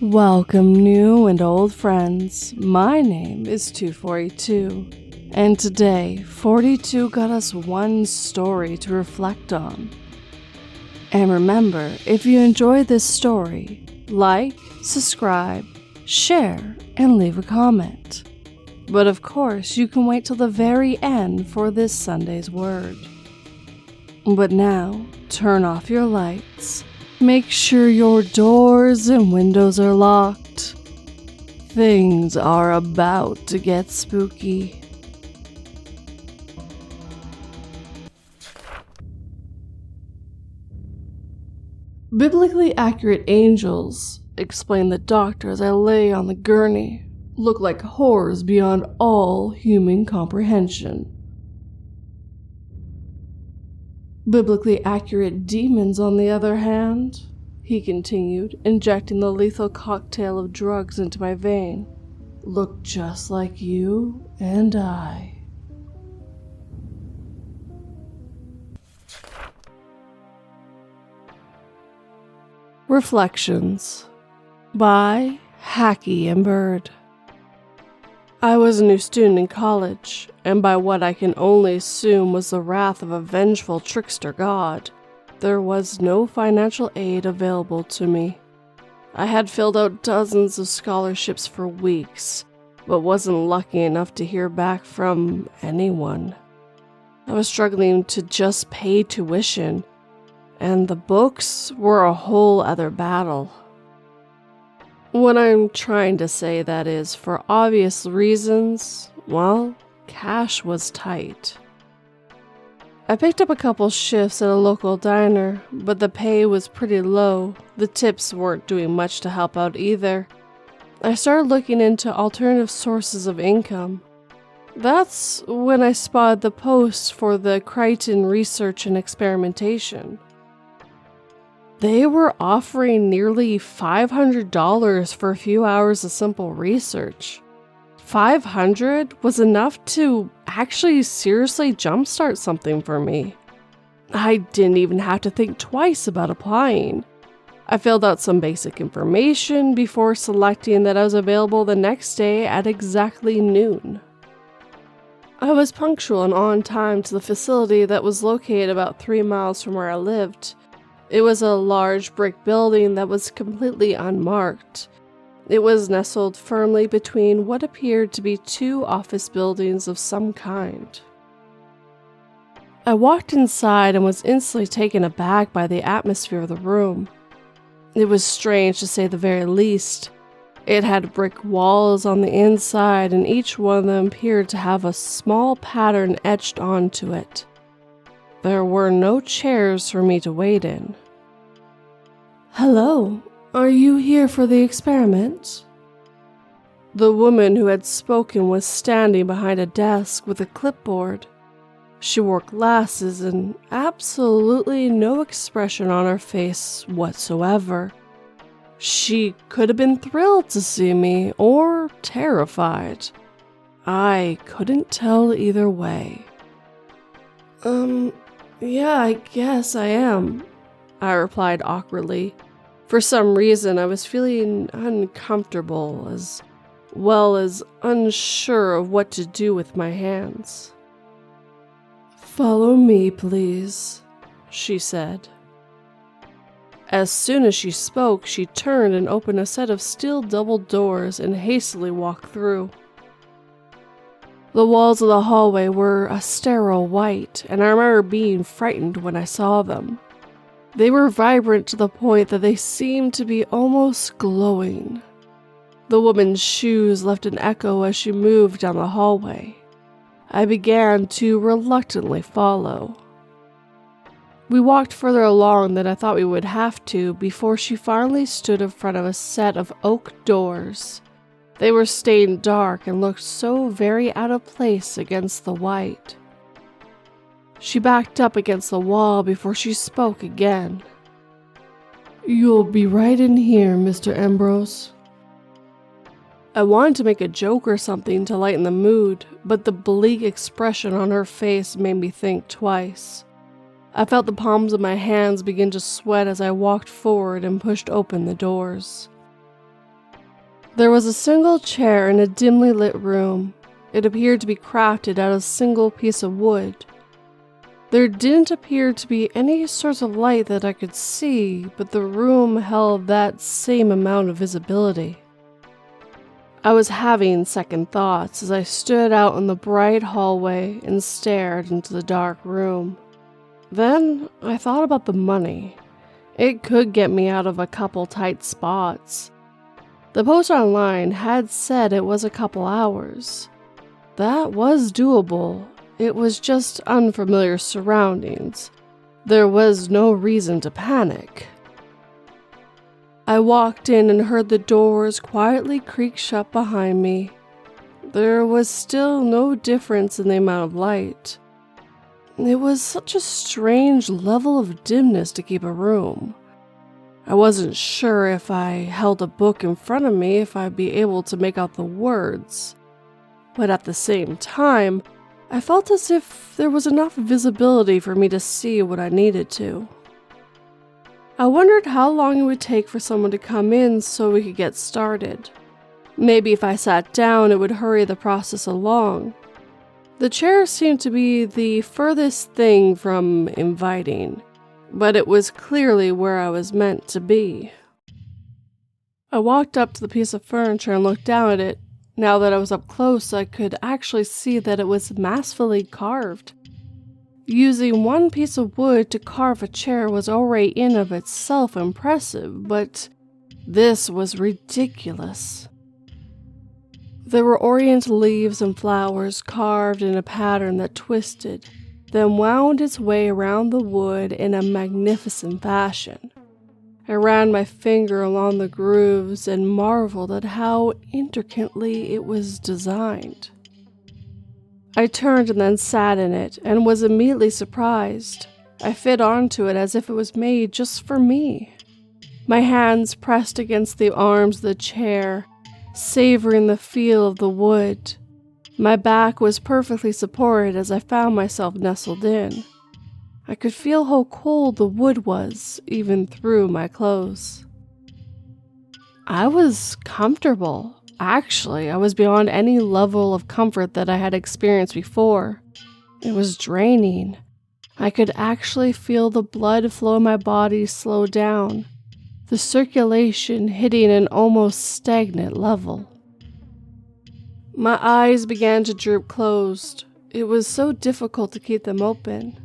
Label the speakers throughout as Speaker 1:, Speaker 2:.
Speaker 1: Welcome new and old friends, my name is 2482, and today 42 got us one story to reflect on. And remember, if you enjoyed this story, like, subscribe, share, and leave a comment. But of course, you can wait till the very end for this Sunday's word. But now, turn off your lights. Make sure your doors and windows are locked. Things are about to get spooky. Biblically accurate angels, explained the doctor as I lay on the gurney, look like horrors beyond all human comprehension. Biblically accurate demons, on the other hand, he continued, injecting the lethal cocktail of drugs into my vein, look just like you and I. Reflections by HackyandBird. I was a new student in college, and by what I can only assume was the wrath of a vengeful trickster god, there was no financial aid available to me. I had filled out dozens of scholarships for weeks, but wasn't lucky enough to hear back from anyone. I was struggling to just pay tuition, and the books were a whole other battle. What I'm trying to say, that is, for obvious reasons, well, cash was tight. I picked up a couple shifts at a local diner, but the pay was pretty low. The tips weren't doing much to help out either. I started looking into alternative sources of income. That's when I spotted the post for the Crichton Research and Experimentation. They were offering nearly $500 for a few hours of simple research. $500 was enough to actually seriously jumpstart something for me. I didn't even have to think twice about applying. I filled out some basic information before selecting that I was available the next day at exactly noon. I was punctual and on time to the facility that was located about 3 miles from where I lived. It was a large brick building that was completely unmarked. It was nestled firmly between what appeared to be two office buildings of some kind. I walked inside and was instantly taken aback by the atmosphere of the room. It was strange, to say the very least. It had brick walls on the inside, and each one of them appeared to have a small pattern etched onto it. There were no chairs for me to wait in. "Hello, are you here for the experiment?" The woman who had spoken was standing behind a desk with a clipboard. She wore glasses and absolutely no expression on her face whatsoever. She could have been thrilled to see me or terrified. I couldn't tell either way. Yeah, I guess I am," I replied awkwardly. For some reason, I was feeling uncomfortable, as well as unsure of what to do with my hands. "Follow me, please," she said. As soon as she spoke, she turned and opened a set of steel double doors and hastily walked through. The walls of the hallway were a sterile white, and I remember being frightened when I saw them. They were vibrant to the point that they seemed to be almost glowing. The woman's shoes left an echo as she moved down the hallway. I began to reluctantly follow. We walked further along than I thought we would have to before she finally stood in front of a set of oak doors. They were stained dark and looked so very out of place against the white. She backed up against the wall before she spoke again. "You'll be right in here, Mr. Ambrose." I wanted to make a joke or something to lighten the mood, but the bleak expression on her face made me think twice. I felt the palms of my hands begin to sweat as I walked forward and pushed open the doors. There was a single chair in a dimly lit room. It appeared to be crafted out of a single piece of wood. There didn't appear to be any source of light that I could see, but the room held that same amount of visibility. I was having second thoughts as I stood out in the bright hallway and stared into the dark room. Then I thought about the money. It could get me out of a couple tight spots. The post online had said it was a couple hours. That was doable. It was just unfamiliar surroundings. There was no reason to panic. I walked in and heard the doors quietly creak shut behind me. There was still no difference in the amount of light. It was such a strange level of dimness to keep a room. I wasn't sure if I held a book in front of me if I'd be able to make out the words. But at the same time, I felt as if there was enough visibility for me to see what I needed to. I wondered how long it would take for someone to come in so we could get started. Maybe if I sat down, it would hurry the process along. The chair seemed to be the furthest thing from inviting, but it was clearly where I was meant to be. I walked up to the piece of furniture and looked down at it. Now that I was up close, I could actually see that it was masterfully carved. Using one piece of wood to carve a chair was already in of itself impressive, but this was ridiculous. There were oriental leaves and flowers carved in a pattern that twisted, then wound its way around the wood in a magnificent fashion. I ran my finger along the grooves and marveled at how intricately it was designed. I turned and then sat in it and was immediately surprised. I fit onto it as if it was made just for me. My hands pressed against the arms of the chair, savoring the feel of the wood. My back was perfectly supported as I found myself nestled in. I could feel how cold the wood was, even through my clothes. I was comfortable. Actually, I was beyond any level of comfort that I had experienced before. It was draining. I could actually feel the blood flow in my body slow down, the circulation hitting an almost stagnant level. My eyes began to droop closed. It was so difficult to keep them open.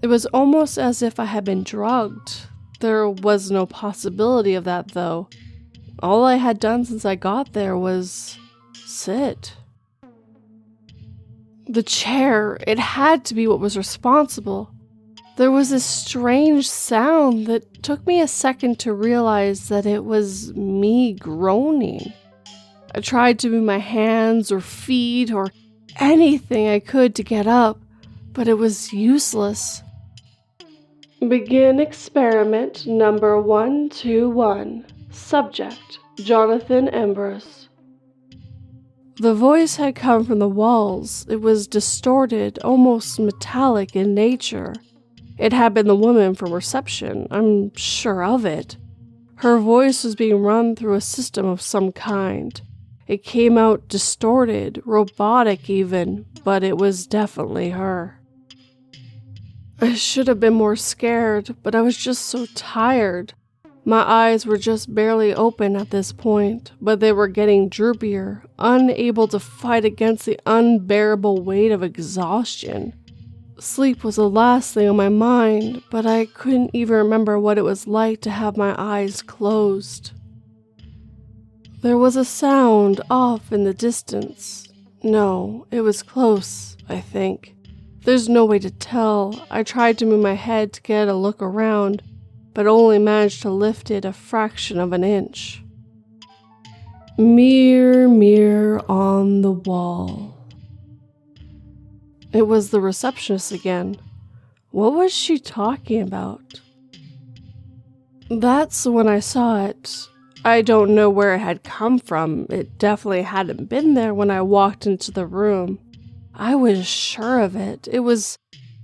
Speaker 1: It was almost as if I had been drugged. There was no possibility of that, though. All I had done since I got there was sit. The chair, it had to be what was responsible. There was this strange sound that took me a second to realize that it was me groaning. I tried to move my hands or feet or anything I could to get up, but it was useless. Begin experiment number 121. Subject, Jonathan Ambrose. The voice had come from the walls. It was distorted, almost metallic in nature. It had been the woman from reception, I'm sure of it. Her voice was being run through a system of some kind. It came out distorted, robotic even, but it was definitely her. I should have been more scared, but I was just so tired. My eyes were just barely open at this point, but they were getting droopier, unable to fight against the unbearable weight of exhaustion. Sleep was the last thing on my mind, but I couldn't even remember what it was like to have my eyes closed. There was a sound off in the distance. No, it was close, I think. There's no way to tell. I tried to move my head to get a look around, but only managed to lift it a fraction of an inch. Mirror, mirror on the wall. It was the receptionist again. What was she talking about? That's when I saw it. I don't know where it had come from. It definitely hadn't been there when I walked into the room. I was sure of it. It was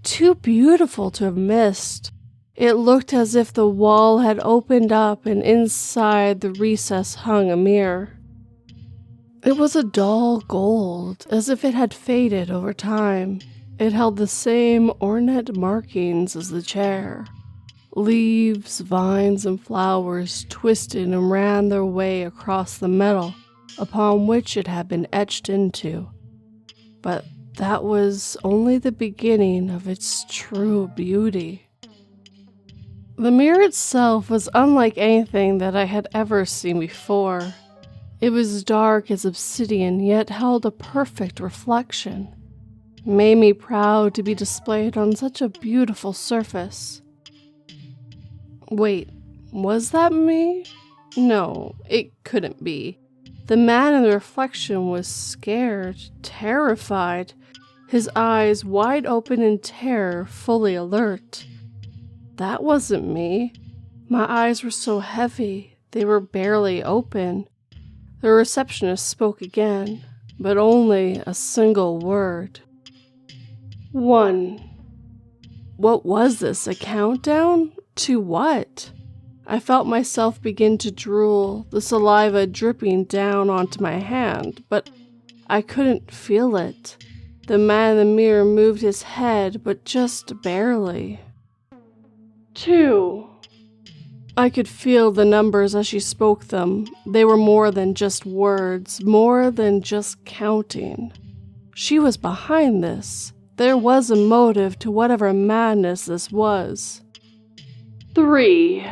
Speaker 1: too beautiful to have missed. It looked as if the wall had opened up and inside the recess hung a mirror. It was a dull gold, as if it had faded over time. It held the same ornate markings as the chair. Leaves, vines, and flowers twisted and ran their way across the metal upon which it had been etched into. But that was only the beginning of its true beauty. The mirror itself was unlike anything that I had ever seen before. It was dark as obsidian, yet held a perfect reflection. It made me proud to be displayed on such a beautiful surface. Wait, was that me? No, it couldn't be. The man in the reflection was scared, terrified, his eyes wide open in terror, fully alert. That wasn't me. My eyes were so heavy, they were barely open. The receptionist spoke again, but only a single word. 1. What was this, a countdown? To what? I felt myself begin to drool, the saliva dripping down onto my hand, but I couldn't feel it. The man in the mirror moved his head, but just barely. 2. I could feel the numbers as she spoke them. They were more than just words, more than just counting. She was behind this. There was a motive to whatever madness this was. 3.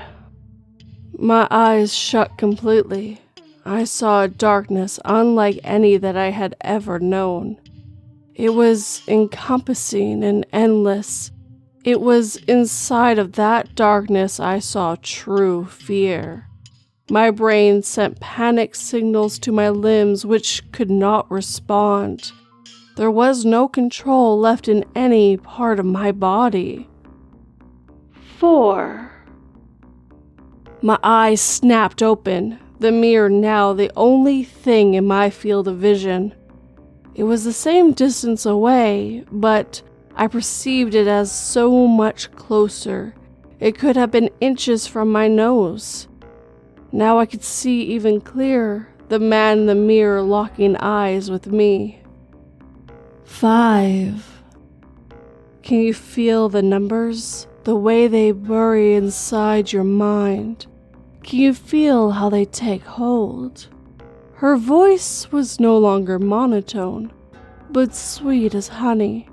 Speaker 1: My eyes shut completely. I saw a darkness unlike any that I had ever known. It was encompassing and endless. It was inside of that darkness I saw true fear. My brain sent panic signals to my limbs which could not respond. There was no control left in any part of my body. 4. My eyes snapped open, the mirror now the only thing in my field of vision. It was the same distance away, but I perceived it as so much closer. It could have been inches from my nose. Now I could see even clearer, the man in the mirror locking eyes with me. 5. Can you feel the numbers? The way they bury inside your mind? Can you feel how they take hold? Her voice was no longer monotone, but sweet as honey.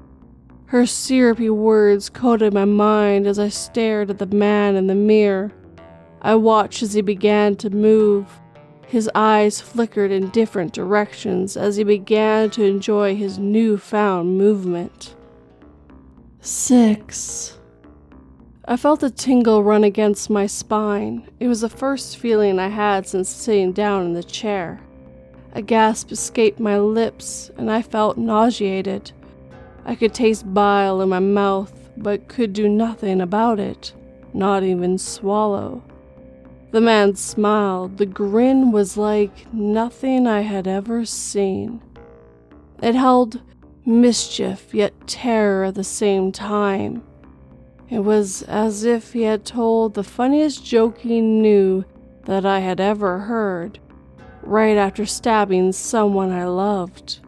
Speaker 1: Her syrupy words coated my mind as I stared at the man in the mirror. I watched as he began to move. His eyes flickered in different directions as he began to enjoy his newfound movement. 6. I felt a tingle run against my spine. It was the first feeling I had since sitting down in the chair. A gasp escaped my lips, and I felt nauseated. I could taste bile in my mouth, but could do nothing about it, not even swallow. The man smiled. The grin was like nothing I had ever seen. It held mischief, yet terror at the same time. It was as if he had told the funniest joke he knew that I had ever heard, right after stabbing someone I loved.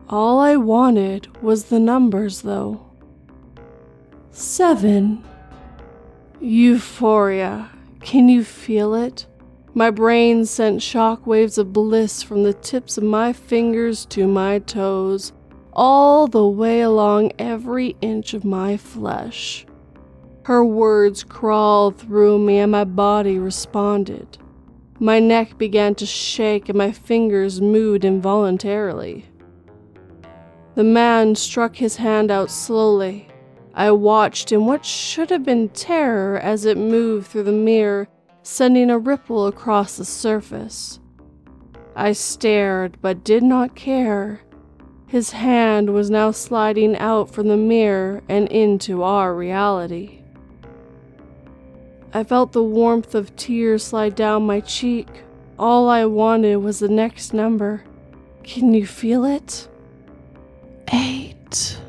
Speaker 1: All I wanted was the numbers, though. 7. Euphoria. Can you feel it? My brain sent shockwaves of bliss from the tips of my fingers to my toes, all the way along every inch of my flesh. Her words crawled through me and my body responded. My neck began to shake and my fingers moved involuntarily. The man struck his hand out slowly. I watched in what should have been terror as it moved through the mirror, sending a ripple across the surface. I stared but did not care. His hand was now sliding out from the mirror and into our reality. I felt the warmth of tears slide down my cheek. All I wanted was the next number. Can you feel it? 8.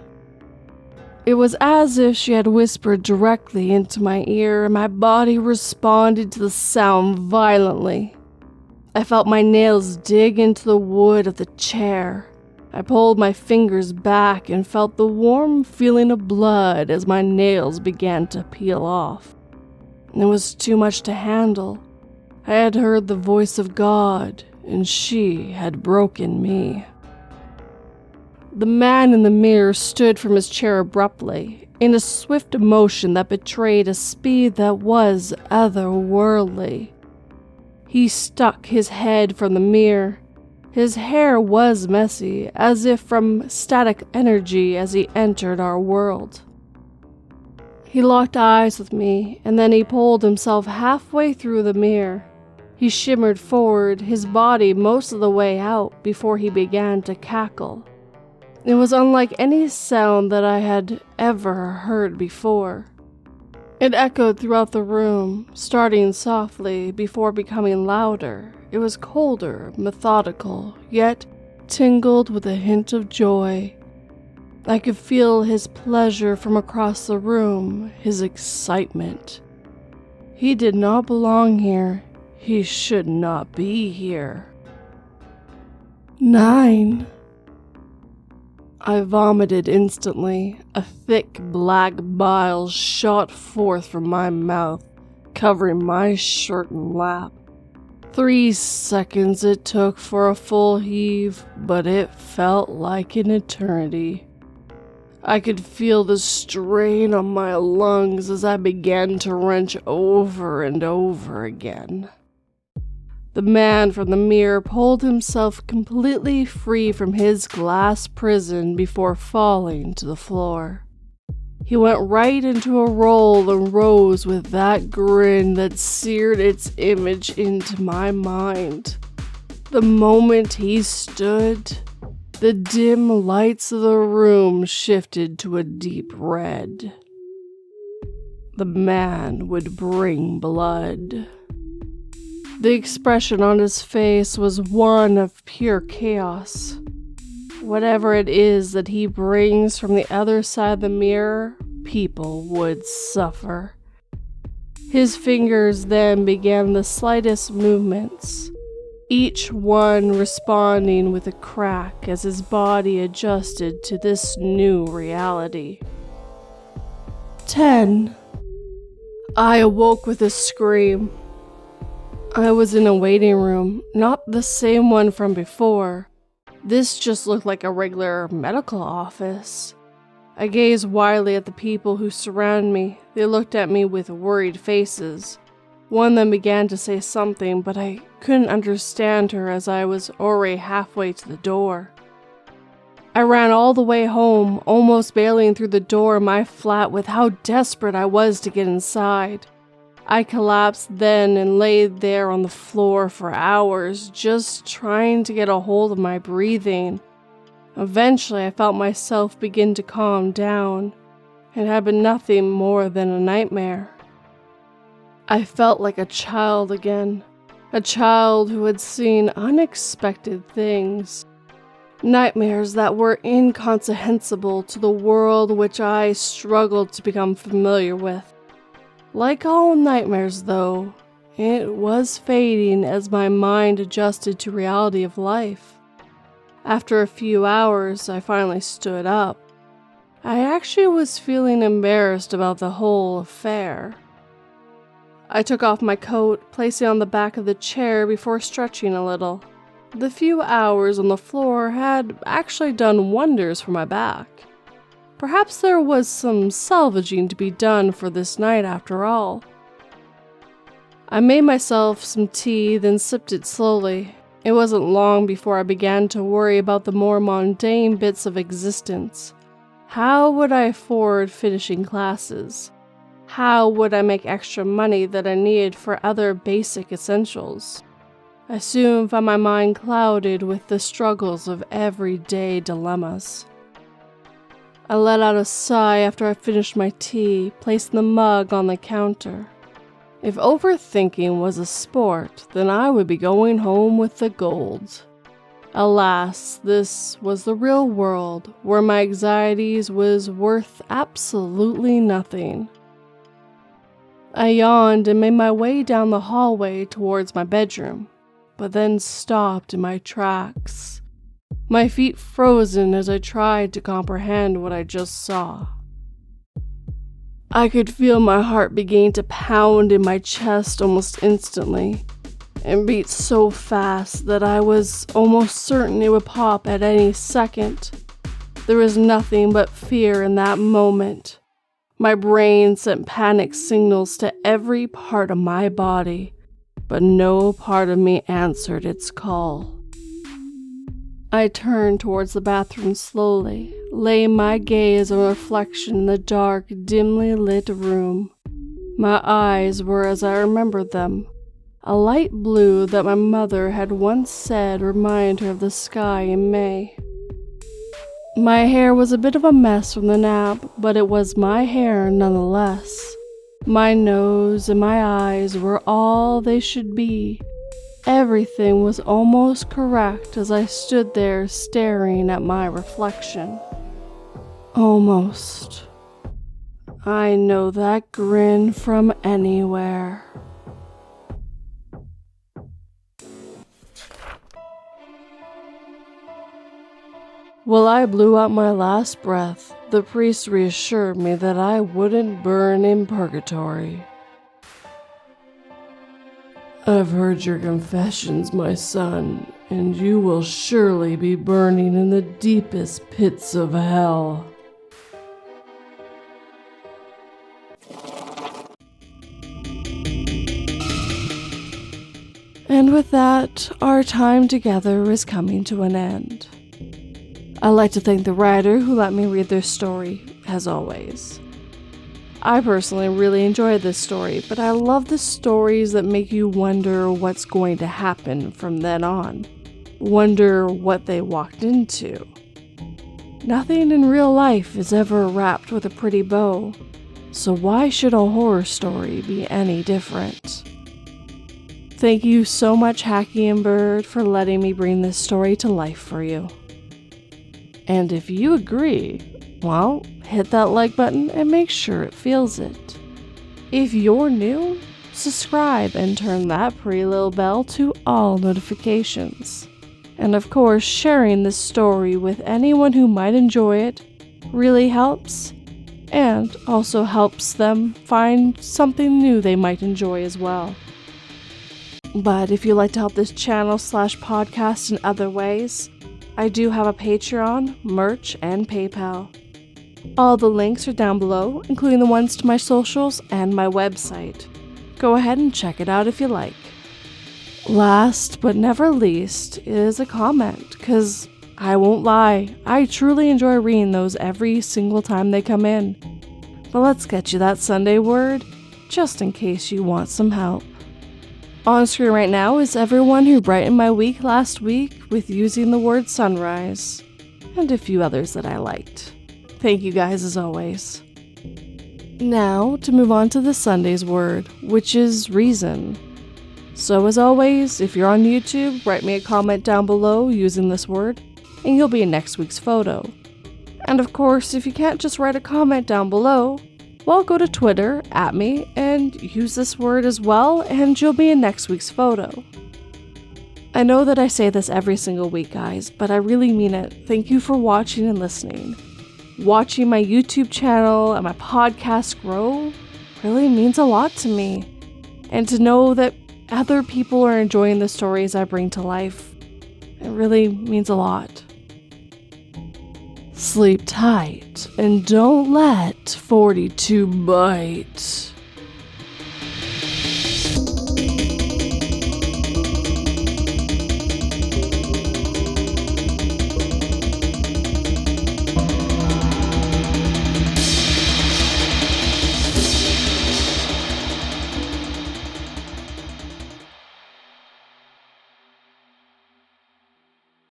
Speaker 1: It was as if she had whispered directly into my ear, and my body responded to the sound violently. I felt my nails dig into the wood of the chair. I pulled my fingers back and felt the warm feeling of blood as my nails began to peel off. It was too much to handle. I had heard the voice of God, and she had broken me. The man in the mirror stood from his chair abruptly, in a swift motion that betrayed a speed that was otherworldly. He stuck his head from the mirror. His hair was messy, as if from static energy as he entered our world. He locked eyes with me, and then he pulled himself halfway through the mirror. He shimmered forward, his body most of the way out, before he began to cackle. It was unlike any sound that I had ever heard before. It echoed throughout the room, starting softly before becoming louder. It was colder, methodical, yet tingled with a hint of joy. I could feel his pleasure from across the room, his excitement. He did not belong here. He should not be here. 9. I vomited instantly. A thick black bile shot forth from my mouth, covering my shirt and lap. 3 seconds it took for a full heave, but it felt like an eternity. I could feel the strain on my lungs as I began to wrench over and over again. The man from the mirror pulled himself completely free from his glass prison before falling to the floor. He went right into a roll and rose with that grin that seared its image into my mind. The moment he stood, the dim lights of the room shifted to a deep red. The man would bring blood. The expression on his face was one of pure chaos. Whatever it is that he brings from the other side of the mirror, people would suffer. His fingers then began the slightest movements, each one responding with a crack as his body adjusted to this new reality. 10. I awoke with a scream. I was in a waiting room, not the same one from before. This just looked like a regular medical office. I gazed wildly at the people who surrounded me. They looked at me with worried faces. One of them began to say something, but I couldn't understand her as I was already halfway to the door. I ran all the way home, almost bailing through the door of my flat with how desperate I was to get inside. I collapsed then and laid there on the floor for hours, just trying to get a hold of my breathing. Eventually, I felt myself begin to calm down. It had been nothing more than a nightmare. I felt like a child again, a child who had seen unexpected things. Nightmares that were incomprehensible to the world which I struggled to become familiar with. Like all nightmares, though, it was fading as my mind adjusted to reality of life. After a few hours, I finally stood up. I actually was feeling embarrassed about the whole affair. I took off my coat, placing it on the back of the chair before stretching a little. The few hours on the floor had actually done wonders for my back. Perhaps there was some salvaging to be done for this night after all. I made myself some tea, then sipped it slowly. It wasn't long before I began to worry about the more mundane bits of existence. How would I afford finishing classes? How would I make extra money that I needed for other basic essentials? I soon found my mind clouded with the struggles of everyday dilemmas. I let out a sigh after I finished my tea, placing the mug on the counter. If overthinking was a sport, then I would be going home with the gold. Alas, this was the real world, where my anxieties was worth absolutely nothing. I yawned and made my way down the hallway towards my bedroom. but then stopped in my tracks, my feet frozen as I tried to comprehend what I just saw. I could feel my heart begin to pound in my chest almost instantly, and beat so fast that I was almost certain it would pop at any second. There was nothing but fear in that moment. My brain sent panic signals to every part of my body, but no part of me answered its call. I turned towards the bathroom slowly, laying my gaze on a reflection in the dark, dimly lit room. My eyes were as I remembered them, a light blue that my mother had once said reminded her of the sky in May. My hair was a bit of a mess from the nap, but it was my hair nonetheless. My nose and my eyes were all they should be. Everything was almost correct as I stood there staring at my reflection. Almost. I know that grin from anywhere. While I blew out my last breath, the priest reassured me that I wouldn't burn in purgatory. I've heard your confessions, my son, and you will surely be burning in the deepest pits of hell. And with that, our time together is coming to an end. I'd like to thank the writer who let me read their story, as always. I personally really enjoyed this story, but I love the stories that make you wonder what's going to happen from then on. Wonder what they walked into. Nothing in real life is ever wrapped with a pretty bow, so why should a horror story be any different? Thank you so much, HackyandBird, for letting me bring this story to life for you. And if you agree, well, hit that like button and make sure it feels it. If you're new, subscribe and turn that pretty little bell to all notifications. And of course, sharing this story with anyone who might enjoy it really helps, and also helps them find something new they might enjoy as well. But if you'd like to help this channel / podcast in other ways, I do have a Patreon, merch, and PayPal. All the links are down below, including the ones to my socials and my website. Go ahead and check it out if you like. Last but never least is a comment, because I won't lie, I truly enjoy reading those every single time they come in. But let's get you that Sunday word, just in case you want some help. On screen right now is everyone who brightened my week last week with using the word sunrise, and a few others that I liked. Thank you guys as always. Now to move on to the Sunday's word, which is reason. So as always, if you're on YouTube, write me a comment down below using this word, and you'll be in next week's photo. And of course, if you can't just write a comment down below, well, go to Twitter, at me, and use this word as well, and you'll be in next week's photo. I know that I say this every single week, guys, but I really mean it. Thank you for watching and listening. Watching my YouTube channel and my podcast grow really means a lot to me. And to know that other people are enjoying the stories I bring to life, it really means a lot. Sleep tight and don't let 42 bite.